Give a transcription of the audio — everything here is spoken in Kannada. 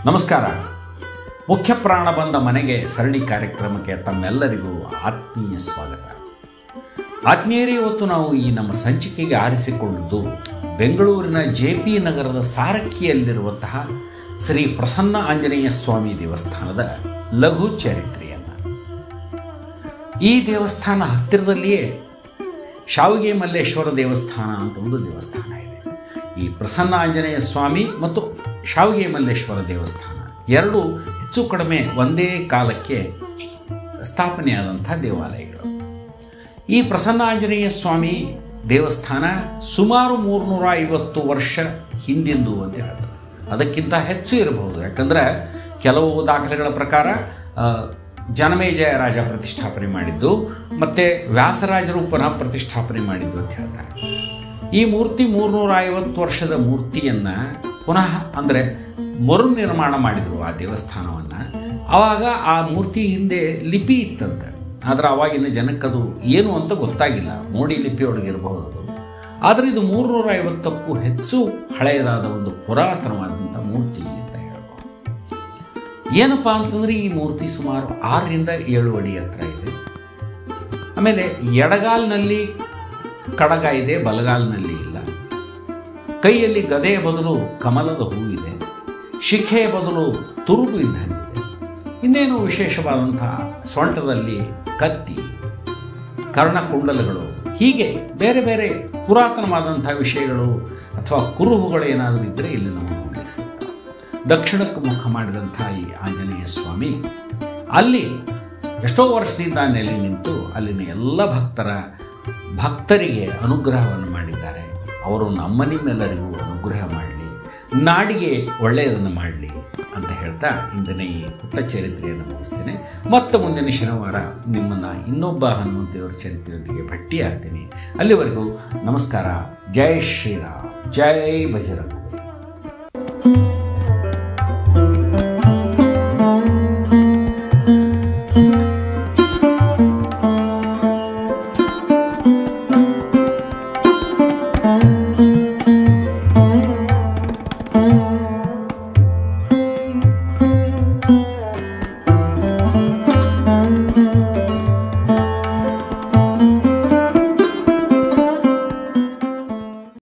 ನಮಸ್ಕಾರ. ಮುಖ್ಯ ಪ್ರಾಣ ಬಂದ ಮನೆಗೆ ಸರಣಿ ಕಾರ್ಯಕ್ರಮಕ್ಕೆ ತಮ್ಮೆಲ್ಲರಿಗೂ ಆತ್ಮೀಯ ಸ್ವಾಗತ. ಆತ್ಮೀಯರೇ, ಇವತ್ತು ನಾವು ಈ ನಮ್ಮ ಸಂಚಿಕೆಗೆ ಆರಿಸಿಕೊಂಡದ್ದು ಬೆಂಗಳೂರಿನ JP ನಗರದ ಸಾರಕ್ಕಿಯಲ್ಲಿರುವಂತಹ ಶ್ರೀ ಪ್ರಸನ್ನ ಆಂಜನೇಯ ಸ್ವಾಮಿ ದೇವಸ್ಥಾನದ ಲಘು ಚರಿತ್ರೆಯನ್ನು. ಈ ದೇವಸ್ಥಾನ ಹತ್ತಿರದಲ್ಲಿಯೇ ಶಾವಿಗೆ ಮಲ್ಲೇಶ್ವರ ದೇವಸ್ಥಾನ ಅಂತ ಒಂದು ದೇವಸ್ಥಾನ ಇದೆ. ಈ ಪ್ರಸನ್ನ ಆಂಜನೇಯ ಸ್ವಾಮಿ ಮತ್ತು ಶಾವಿಗೆ ಮಲ್ಲೇಶ್ವರ ದೇವಸ್ಥಾನ ಎರಡು ಹೆಚ್ಚು ಕಡಿಮೆ ಒಂದೇ ಕಾಲಕ್ಕೆ ಸ್ಥಾಪನೆಯಾದಂಥ ದೇವಾಲಯಗಳು. ಈ ಪ್ರಸನ್ನ ಆಂಜನೇಯ ಸ್ವಾಮಿ ದೇವಸ್ಥಾನ ಸುಮಾರು 350 ವರ್ಷ ಹಿಂದಿಂದು ಅಂತ ಹೇಳ್ತಾರೆ. ಅದಕ್ಕಿಂತ ಹೆಚ್ಚು ಇರಬಹುದು, ಯಾಕಂದರೆ ಕೆಲವು ದಾಖಲೆಗಳ ಪ್ರಕಾರ ಜನಮೇಜಯ ರಾಜ ಪ್ರತಿಷ್ಠಾಪನೆ ಮಾಡಿದ್ದು ಮತ್ತು ವ್ಯಾಸರಾಜರು ಪುನಃ ಪ್ರತಿಷ್ಠಾಪನೆ ಮಾಡಿದ್ದು ಅಂತ ಹೇಳ್ತಾರೆ. ಈ ಮೂರ್ತಿ 350 ವರ್ಷದ ಮೂರ್ತಿಯನ್ನು ಪುನಃ ಅಂದರೆ ಮರು ನಿರ್ಮಾಣ ಮಾಡಿದರು ಆ ದೇವಸ್ಥಾನವನ್ನು. ಆವಾಗ ಆ ಮೂರ್ತಿ ಹಿಂದೆ ಲಿಪಿ ಇತ್ತಂತೆ, ಆದರೆ ಆವಾಗಿನ ಜನಕ್ಕದು ಏನು ಅಂತ ಗೊತ್ತಾಗಿಲ್ಲ. ಮೋಡಿ ಲಿಪಿಯೊಳಗಿರಬಹುದು ಅದು. ಆದರೆ ಇದು 350ಕ್ಕೂ ಹೆಚ್ಚು ಹಳೆಯದಾದ ಒಂದು ಪುರಾತನವಾದಂಥ ಮೂರ್ತಿ ಅಂತ ಹೇಳ್ಬೋದು. ಏನಪ್ಪ ಅಂತಂದರೆ ಈ ಮೂರ್ತಿ ಸುಮಾರು 6 ರಿಂದ 7 ಅಡಿ ಎತ್ತರ ಇದೆ. ಆಮೇಲೆ ಎಡಗಾಲಿನಲ್ಲಿ ಕಡಗ ಇದೆ, ಬಲಗಾಲಿನಲ್ಲಿ ಇಲ್ಲ. ಕೈಯಲ್ಲಿ ಗದೆಯ ಬದಲು ಕಮಲದ ಹೂವಿದೆ, ಶಿಖೆಯ ಬದಲು ತುರುಬು ಇದ್ದಂಗಿದೆ. ಇನ್ನೇನು ವಿಶೇಷವಾದಂಥ ಸೊಂಟದಲ್ಲಿ ಕತ್ತಿ, ಕರ್ಣಕುಂಡಲಗಳು, ಹೀಗೆ ಬೇರೆ ಬೇರೆ ಪುರಾತನವಾದಂಥ ವಿಷಯಗಳು ಅಥವಾ ಕುರುಹುಗಳು ಏನಾದರೂ ಇದ್ದರೆ ಇಲ್ಲಿ ನಾವು ನೋಡಲಿಕ್ಕೆ ಸಿಗ್ತವೆ. ದಕ್ಷಿಣಕ್ಕೆ ಮುಖ ಮಾಡಿದಂಥ ಈ ಆಂಜನೇಯ ಸ್ವಾಮಿ ಅಲ್ಲಿ ಎಷ್ಟೋ ವರ್ಷದಿಂದ ನೆಲೆ ನಿಂತು ಅಲ್ಲಿನ ಎಲ್ಲ ಭಕ್ತರಿಗೆ ಅನುಗ್ರಹವನ್ನು ಮಾಡಿದ್ದಾರೆ. ಅವರು ನಮ್ಮ ನಿಮ್ಮೆಲ್ಲರಿಗೂ ಅನುಗ್ರಹ ಮಾಡಲಿ, ನಾಡಿಗೆ ಒಳ್ಳೆಯದನ್ನು ಮಾಡಲಿ ಅಂತ ಹೇಳ್ತಾ ಇಂದಿನ ಈ ಪುಟ್ಟ ಚರಿತ್ರೆಯನ್ನು ಮುಗಿಸ್ತೇನೆ. ಮತ್ತೆ ಮುಂದಿನ ಶನಿವಾರ ನಿಮ್ಮನ್ನು ಇನ್ನೊಬ್ಬ ಹನುಮಂತೇವರ ಚರಿತ್ರೆಯೊಂದಿಗೆ ಭೇಟಿಯಾಗ್ತೀನಿ. ಅಲ್ಲಿವರೆಗೂ ನಮಸ್ಕಾರ. ಜೈ ಶ್ರೀರಾಮ್, ಜೈ ಬಜರಂಗ.